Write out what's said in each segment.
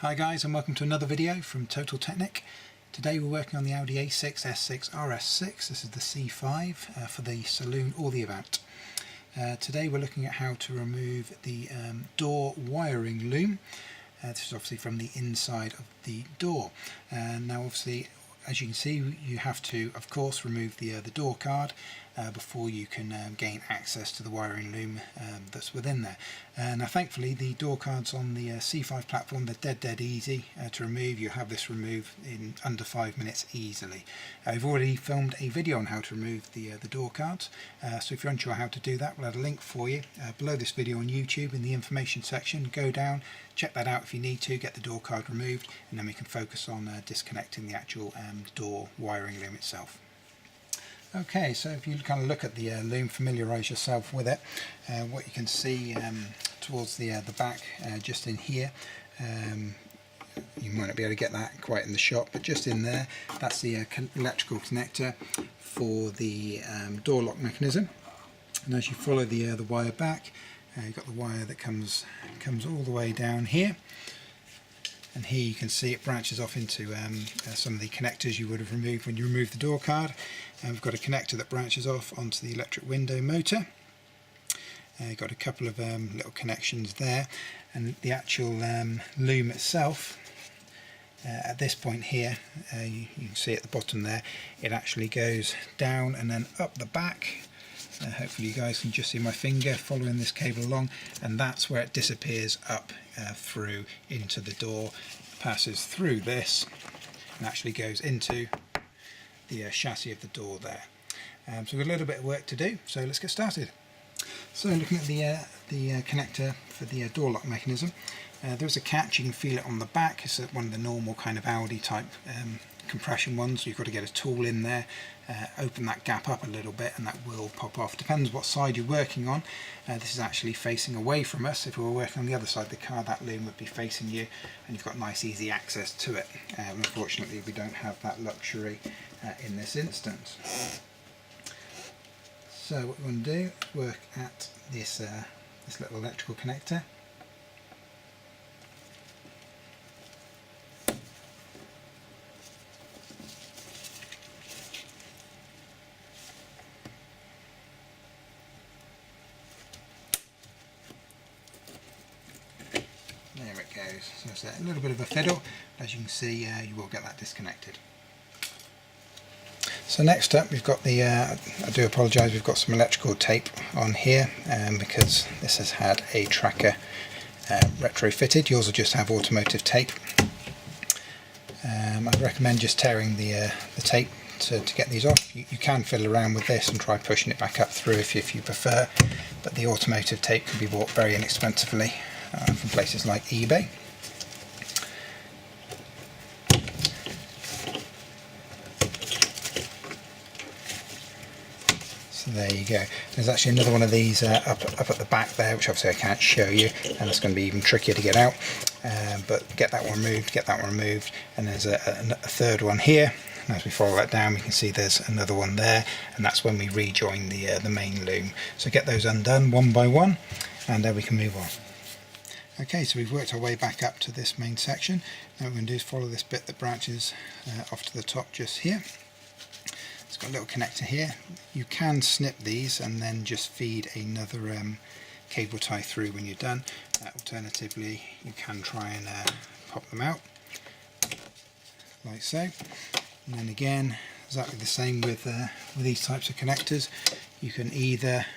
Hi guys, and welcome to another video from Technik. Today we're working on the Audi A6, S6, RS6. This is the C5 for the saloon or the Avant. Today we're looking at how to remove the door wiring loom. This is obviously from the inside of the door. Now obviously, as you can see, you have to of course remove the door card before you can gain access to the wiring loom that's within there. Now thankfully the door cards on the C5 platform, they're dead easy to remove. You have this removed in under 5 minutes easily. I've already filmed a video on how to remove the door cards, so if you're unsure how to do that, we'll have a link for you below this video on YouTube in the information section. Go down, check that out if you need to, get the door card removed, and then we can focus on disconnecting the actual door wiring loom itself. Okay, so if you kind of look at the loom, familiarise yourself with it, what you can see towards the back, just in here, you might not be able to get that quite in the shot, but just in there, that's the electrical connector for the door lock mechanism. And as you follow the wire back, you've got the wire that comes all the way down here. And here you can see it branches off into some of the connectors you would have removed when you removed the door card. And we've got a connector that branches off onto the electric window motor. You've got a couple of little connections there, and the actual loom itself, at this point here, you can see at the bottom there, it actually goes down and then up the back. Hopefully you guys can just see my finger following this cable along, and that's where it disappears up through into the door, passes through this and actually goes into the chassis of the door there. So we've got a little bit of work to do, so let's get started. So looking at the connector for the door lock mechanism, there's a catch. You can feel it on the back. It's one of the normal kind of Audi type compression ones. You've got to get a tool in there, open that gap up a little bit, and that will pop off. Depends what side you're working on. This is actually facing away from us. If we were working on the other side of the car, that loom would be facing you, and you've got nice easy access to it. Unfortunately we don't have that luxury in this instance. So what we want to do is work at this little electrical connector. There it goes. So it's a little bit of a fiddle. As you can see, you will get that disconnected. So next up we've got the, I do apologise, we've got some electrical tape on here because this has had a tracker retrofitted. Yours will just have automotive tape. I'd recommend just tearing the tape to get these off. You can fiddle around with this and try pushing it back up through if you prefer, but the automotive tape can be bought very inexpensively from places like eBay. So there you go. There's actually another one of these up at the back there, which obviously I can't show you, and it's going to be even trickier to get out. But get that one removed, and there's a third one here. And as we follow that down, we can see there's another one there, and that's when we rejoin the main loom. So get those undone one by one, and we can move on. Okay, so we've worked our way back up to this main section. Now what we're going to do is follow this bit that branches off to the top just here. It's got a little connector here. You can snip these and then just feed another cable tie through when you're done. Alternatively, you can try and pop them out like so. And then again, exactly the same with these types of connectors. You can either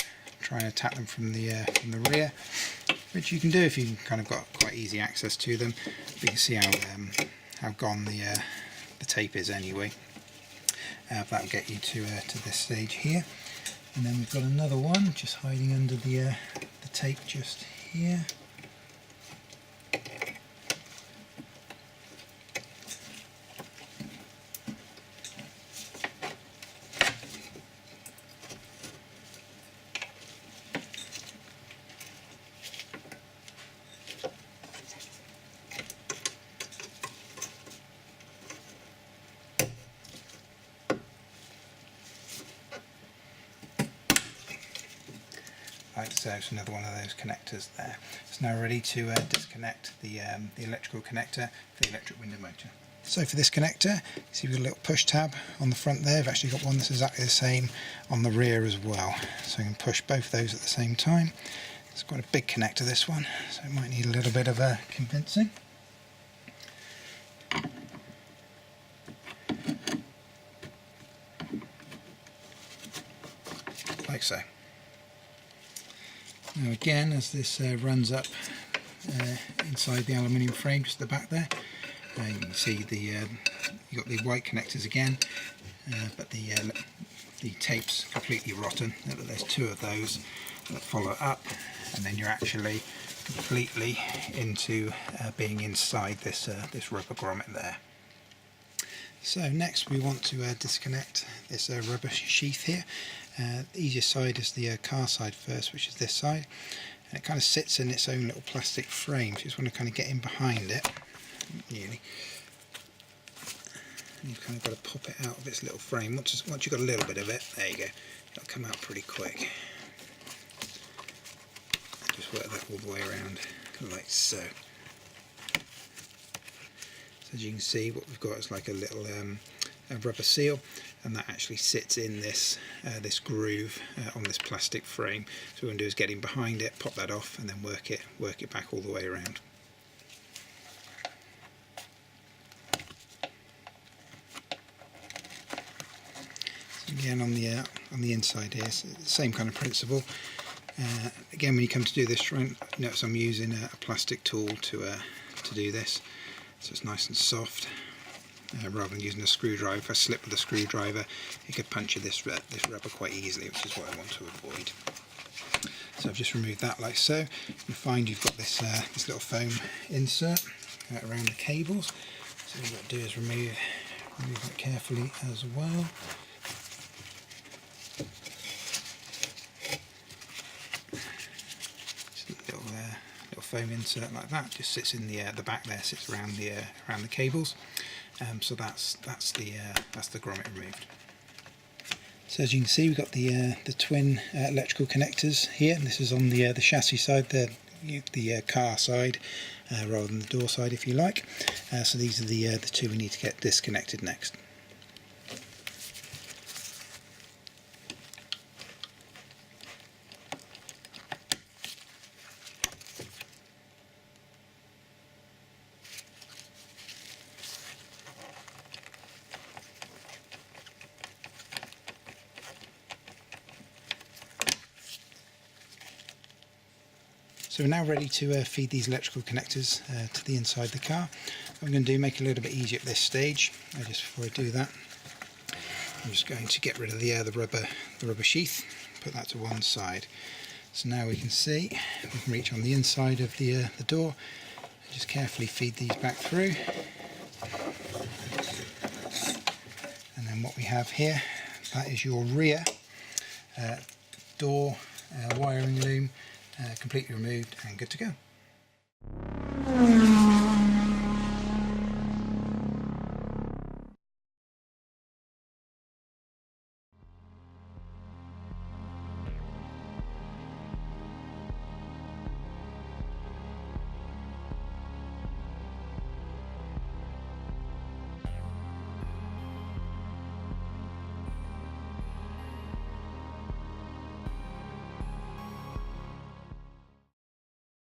try and attack them from the rear, which you can do if you've kind of got quite easy access to them. But you can see how gone the tape is anyway. That will get you to this stage here, and then we've got another one just hiding under the tape just here. like so. It's another one of those connectors there. It's now ready to disconnect the electrical connector for the electric window motor. So for this connector, you see we've got a little push tab on the front there. I've actually got one that's exactly the same on the rear as well. So I can push both those at the same time. It's quite a big connector, this one, so it might need a little bit of convincing. Like so. Now again, as this runs up inside the aluminium frame, just at the back there, you can see you've got the white connectors again, but the tape's completely rotten. There's two of those that follow up, and then you're actually completely into being inside this rubber grommet there. So next we want to disconnect this rubber sheath here. The easiest side is the car side first, which is this side, and it kind of sits in its own little plastic frame, so you just want to kind of get in behind it, nearly. And you've kind of got to pop it out of its little frame. Once you've got a little bit of it, there you go, it'll come out pretty quick. Just work that all the way around, like so. So as you can see, what we've got is like a little a rubber seal, and that actually sits in this groove on this plastic frame. So what we're going to do is get in behind it, pop that off, and then work it back all the way around. So again, on the inside here, it's the same kind of principle. Again, when you come to do this, notice I'm using a plastic tool to do this, so it's nice and soft, rather than using a screwdriver. If I slip with a screwdriver, it could puncture this rubber quite easily, which is what I want to avoid. So I've just removed that like so. You find you've got this little foam insert around the cables, so what you've got to do is remove it carefully as well. Little foam insert like that, just sits in the back there, sits around the cables. So that's the grommet removed. So as you can see, we've got the twin electrical connectors here. This is on the chassis side, the car side, rather than the door side, if you like. So these are the two we need to get disconnected next. So we're now ready to feed these electrical connectors to the inside of the car. What I'm going to do, make it a little bit easier at this stage. Just before I do that, I'm just going to get rid of the rubber sheath, put that to one side. So now we can see, we can reach on the inside of the door, and just carefully feed these back through. And then what we have here, that is your rear door wiring loom, completely removed and good to go.